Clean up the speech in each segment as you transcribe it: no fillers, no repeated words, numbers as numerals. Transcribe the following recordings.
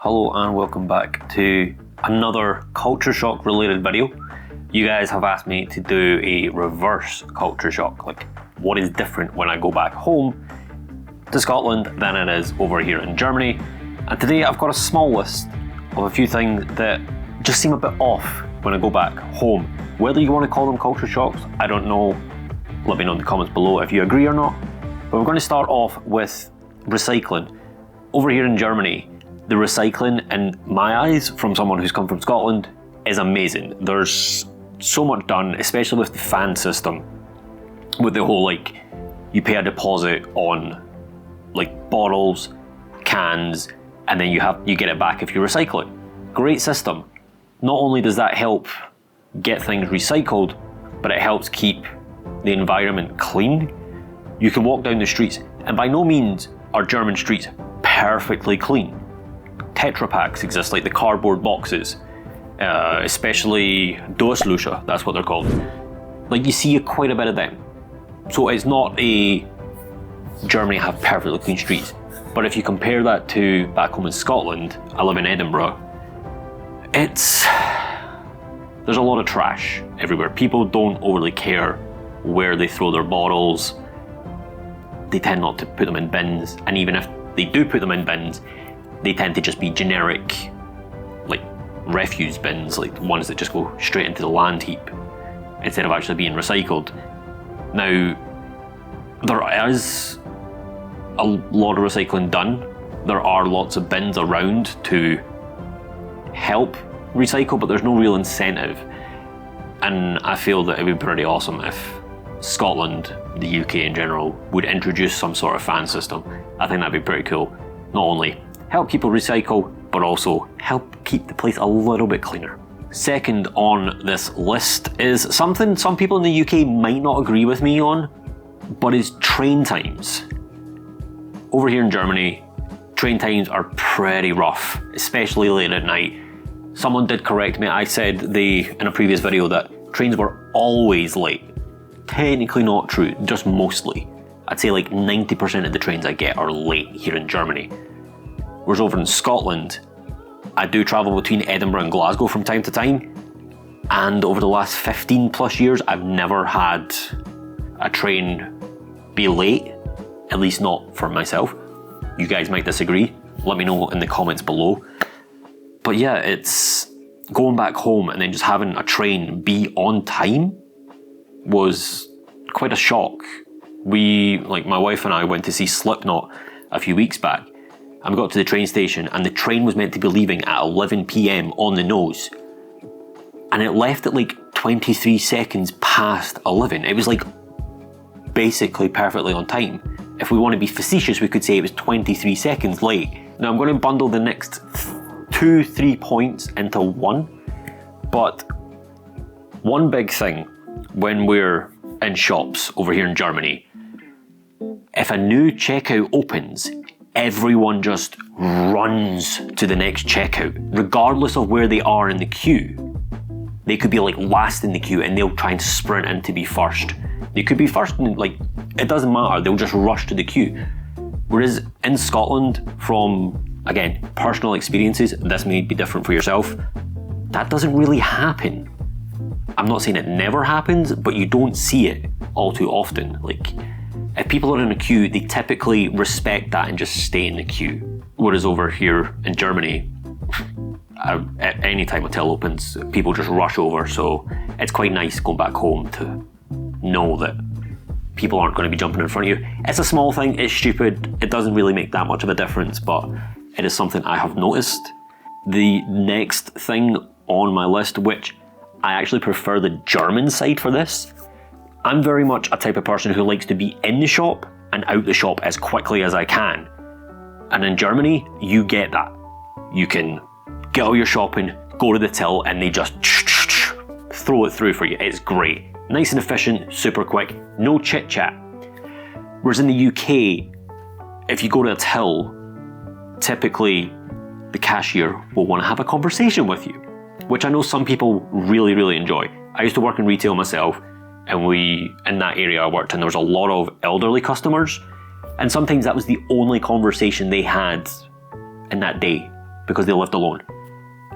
Hello and welcome back to another culture shock related video. You guys have asked me to do a reverse culture shock, like what is different when I go back home to Scotland than it is over here in Germany. And today I've got a small list of a few things that just seem a bit off when I go back home. Whether you want to call them culture shocks, I don't know. Let me know in the comments below if you agree or not. But we're going to start off with recycling. Over here in Germany, the recycling, in my eyes, from someone who's come from Scotland, is amazing. There's so much done, especially with the fan system, with the whole you pay a deposit on bottles, cans, and then you get it back if you recycle it. Great system. Not only does that help get things recycled, but it helps keep the environment clean. You can walk down the streets, and by no means are German streets perfectly clean. Tetra Packs exist, like the cardboard boxes, especially Durchlucher, that's what they're called. You see quite a bit of them. So it's not a Germany have perfectly clean streets, but if you compare that to back home in Scotland, I live in Edinburgh, there's a lot of trash everywhere. People don't overly care where they throw their bottles. They tend not to put them in bins, and even if they do put them in bins, they tend to just be generic, refuse bins, ones that just go straight into the land heap instead of actually being recycled. Now, there is a lot of recycling done. There are lots of bins around to help recycle, but there's no real incentive. And I feel that it would be pretty awesome if Scotland, the UK in general, would introduce some sort of fan system. I think that'd be pretty cool. Not only help people recycle, but also help keep the place a little bit cleaner. Second on this list is something some people in the UK might not agree with me on, but is train times. Over here in Germany, train times are pretty rough, especially late at night. Someone did correct me. I said in a previous video that trains were always late. Technically not true, just mostly. I'd say 90% of the trains I get are late here in Germany. Whereas over in Scotland, I do travel between Edinburgh and Glasgow from time to time, and over the last 15 plus years, I've never had a train be late, at least not for myself. You guys might disagree, let me know in the comments below. But yeah, it's going back home and then just having a train be on time was quite a shock. My wife and I went to see Slipknot a few weeks back, and we got to the train station, and the train was meant to be leaving at 11 PM on the nose, and it left at 23 seconds past 11. It was basically perfectly on time. If we want to be facetious, we could say it was 23 seconds late. Now I'm going to bundle the next 2-3 points into one, but one big thing when we're in shops over here in Germany, if a new checkout opens, everyone just runs to the next checkout, regardless of where they are in the queue. They could be last in the queue and they'll try and sprint in to be first. They could be first and it doesn't matter, they'll just rush to the queue. Whereas in Scotland, from, again, personal experiences, this may be different for yourself, that doesn't really happen. I'm not saying it never happens, but you don't see it all too often. If people are in a queue, they typically respect that and just stay in the queue. Whereas over here in Germany, at any time a till opens, people just rush over. So it's quite nice going back home to know that people aren't going to be jumping in front of you. It's a small thing, it's stupid, it doesn't really make that much of a difference, but it is something I have noticed. The next thing on my list, which I actually prefer the German side for this, I'm very much a type of person who likes to be in the shop and out the shop as quickly as I can. And in Germany, you get that. You can get all your shopping, go to the till, and they just throw it through for you. It's great. Nice and efficient, super quick, no chit chat. Whereas in the UK, if you go to a till, typically the cashier will want to have a conversation with you, which I know some people really, really enjoy. I used to work in retail myself, and in that area I worked in, there was a lot of elderly customers, and sometimes that was the only conversation they had in that day. because they lived alone.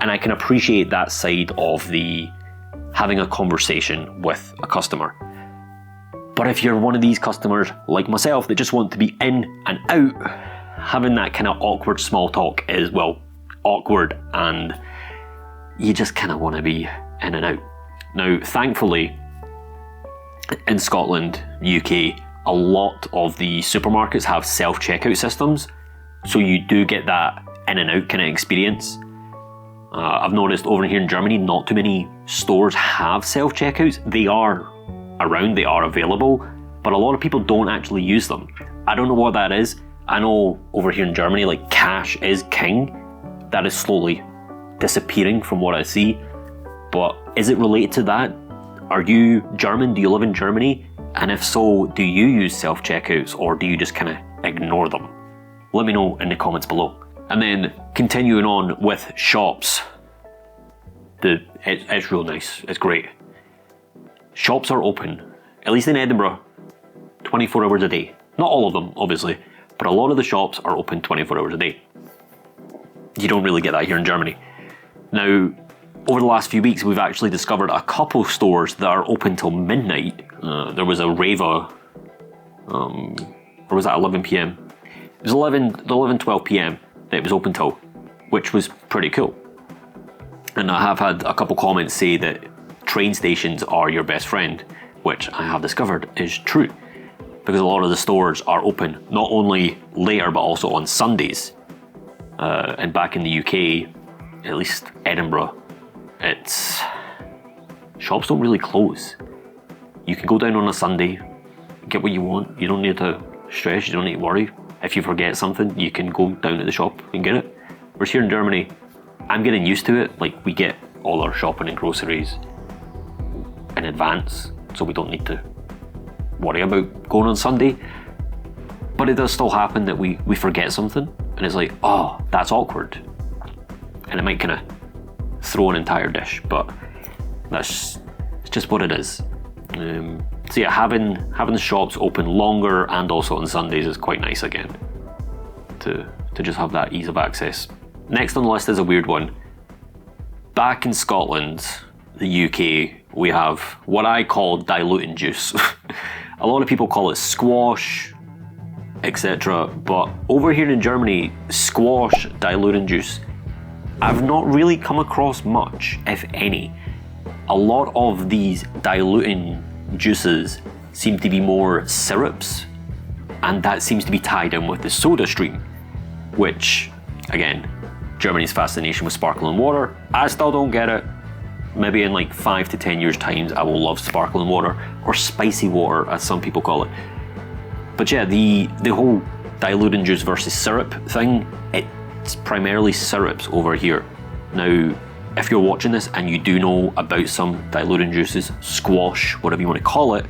And I can appreciate that side of the having a conversation with a customer. But if you're one of these customers like myself that just want to be in and out, having that kind of awkward small talk is, well, awkward, and you just kind of want to be in and out. Now, thankfully, in Scotland, UK, a lot of the supermarkets have self-checkout systems, so you do get that in and out kind of experience. I've noticed over here in Germany, not too many stores have self-checkouts. They are around, they are available, but a lot of people don't actually use them. I don't know what that is. I know over here in Germany, like, cash is king. That is slowly disappearing from what I see. But is it related to that? Are you German? Do you live in Germany? And if so, do you use self-checkouts, or do you just kind of ignore them? Let me know in the comments below. And then continuing on with shops. It's real nice, it's great. Shops are open, at least in Edinburgh, 24 hours a day. Not all of them, obviously, but a lot of the shops are open 24 hours a day. You don't really get that here in Germany. Now, over the last few weeks, we've actually discovered a couple stores that are open till midnight. There was a Reva, or was that 11 p.m? It was 12 p.m. that it was open till, which was pretty cool. And I have had a couple comments say that train stations are your best friend, which I have discovered is true, because a lot of the stores are open not only later but also on Sundays. And back in the UK, at least Edinburgh, shops don't really close. You can go down on a Sunday, get what you want. You don't need to stress, you don't need to worry. If you forget something, you can go down to the shop and get it. Whereas here in Germany, I'm getting used to it. Like, we get all our shopping and groceries in advance, so we don't need to worry about going on Sunday. But it does still happen that we forget something, and it's like, oh, that's awkward. And it might kind of throw an entire dish, but it's just what it is. So yeah, having the shops open longer and also on Sundays is quite nice again, to just have that ease of access. Next on the list is a weird one. Back in Scotland, the UK, we have what I call diluting juice. A lot of people call it squash, etc. But over here in Germany, squash diluting juice, I've not really come across much, if any. A lot of these diluting juices seem to be more syrups, and that seems to be tied in with the soda stream, which, again, Germany's fascination with sparkling water. I still don't get it. Maybe in like 5 to 10 years' time, I will love sparkling water, or spicy water, as some people call it. But yeah, the whole diluting juice versus syrup thing, it's primarily syrups over here. Now, if you're watching this and you do know about some diluting juices, squash, whatever you want to call it,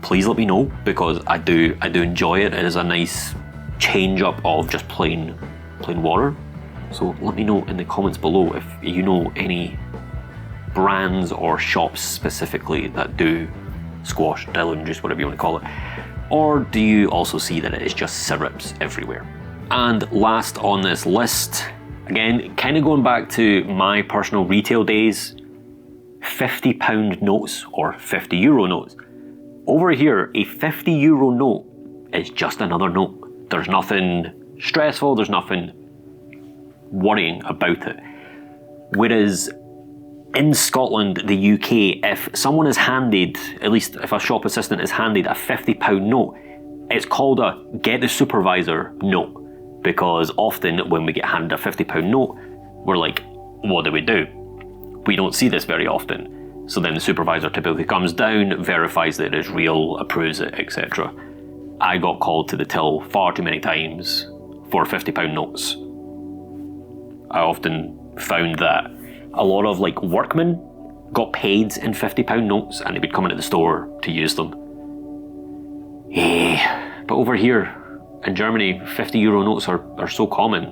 please let me know, because I do enjoy it. It is a nice change up of just plain water. So let me know in the comments below if you know any brands or shops specifically that do squash, diluting juice, whatever you want to call it. Or do you also see that it is just syrups everywhere? And last on this list, again, kind of going back to my personal retail days, £50 notes or €50 notes. Over here, a €50 note is just another note. There's nothing stressful, there's nothing worrying about it. Whereas in Scotland, the UK, if someone is handed, at least if a shop assistant is handed a £50 note, it's called a get the supervisor note. Because often when we get handed a £50 note, we're like, what do? We don't see this very often. So then the supervisor typically comes down, verifies that it is real, approves it, etc. I got called to the till far too many times for £50 notes. I often found that a lot of like workmen got paid in £50 notes, and they would come into the store to use them. But over here in Germany, €50 notes are so common.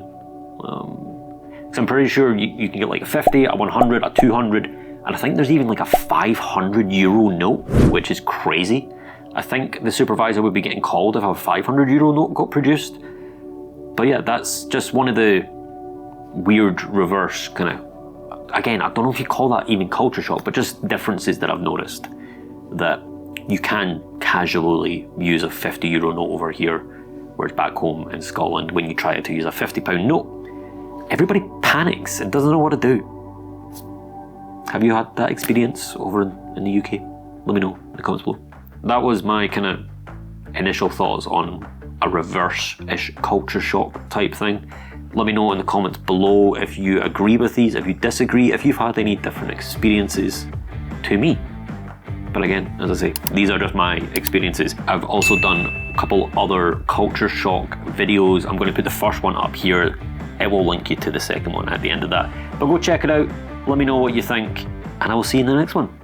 So I'm pretty sure you can get like a 50, a 100, a 200, and I think there's even like a €500 note, which is crazy. I think the supervisor would be getting called if a €500 note got produced. But yeah, that's just one of the weird reverse kind of, again, I don't know if you call that even culture shock, but just differences that I've noticed, that you can casually use a €50 note over here, whereas back home in Scotland, when you try to use a £50 note, everybody panics and doesn't know what to do. Have you had that experience over in the UK? Let me know in the comments below. That was my kind of initial thoughts on a reverse-ish culture shock type thing. Let me know in the comments below if you agree with these, if you disagree, if you've had any different experiences to me. But again, as I say, these are just my experiences. I've also done a couple other culture shock videos. I'm going to put the first one up here. It will link you to the second one at the end of that. But go check it out. Let me know what you think, and I will see you in the next one.